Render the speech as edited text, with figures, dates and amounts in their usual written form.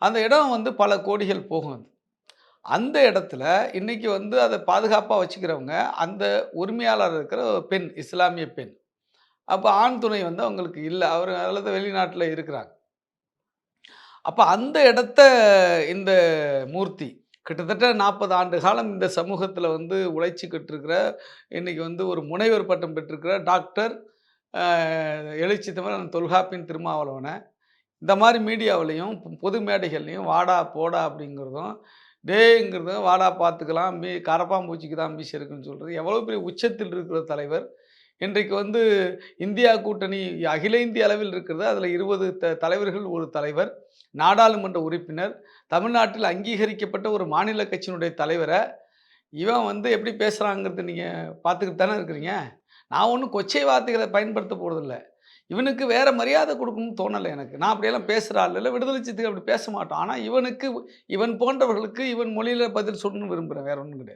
அந்த இடம் வந்து பல கோடிகள் போகும் அது. அந்த இடத்துல இன்னைக்கு வந்து அத பாதுகாப்பா வச்சுக்கிறவங்க, அந்த உரிமையாளர் இருக்கிற ஒரு பெண், இஸ்லாமிய பெண். அப்ப ஆண் துணை வந்து அவங்களுக்கு இல்ல. அவரு அல்லது வெளிநாட்ல இருக்கிறாங்க. அப்ப அந்த இடத்த இந்த மூர்த்தி கிட்டத்தட்ட 40 ஆண்டு காலம் இந்த சமூகத்தில வந்து உழைச்சுக்கிட்டு இருக்கிற, இன்னைக்கு வந்து ஒரு முனைவர் பட்டம் பெற்றிருக்கிற டாக்டர் அ எழுச்சி தமிழன் தொல்காப்பியன் திருமாவளவன, இந்த மாரி மீடியாவுலயும், பொது மேடைகள்லயும் வாடா, போடா அப்படிங்கிறதும், டேய்ங்கிறதும் வாடா பார்த்துக்கலாம், கரப்பான்பூச்சிக்கு தான் மீசை இருக்குன்னு சொல்றது, எவ்வளோ பெரிய உச்சத்தில் இருக்கிற தலைவர். இன்றைக்கு வந்து இந்தியா கூட்டணி அகில இந்திய அளவில் இருக்கிறது. அதில 20 தலைவர்கள் ஒரு தலைவர், நாடாளுமன்ற உறுப்பினர், தமிழ்நாட்டில் அங்கீகரிக்கப்பட்ட ஒரு மாநில கட்சியினுடைய தலைவர, இவன் வந்து எப்படி பேசுறாங்கிறது நீங்க பார்த்துக்கிட்டு தானே இருக்கிறீங்க. நான் ஒண்ணும் கொச்சை வார்த்தைகள பயன்படுத்த போறதில்ல. இவனுக்கு வேற மரியாதை குடுக்கணும்னு தோணல எனக்கு. நான் அப்படியெல்லாம் பேசுற ஆள் இல்ல. விடுதலை சிறுத்தைகள் அப்படி பேச மாட்டோம். ஆனா இவனுக்கு இவன் போன்றவர்களுக்கு இவன் மொழியில பதில் சொல்லணும்னு விரும்புறேன். வேற ஒண்ணும் கிடையாது.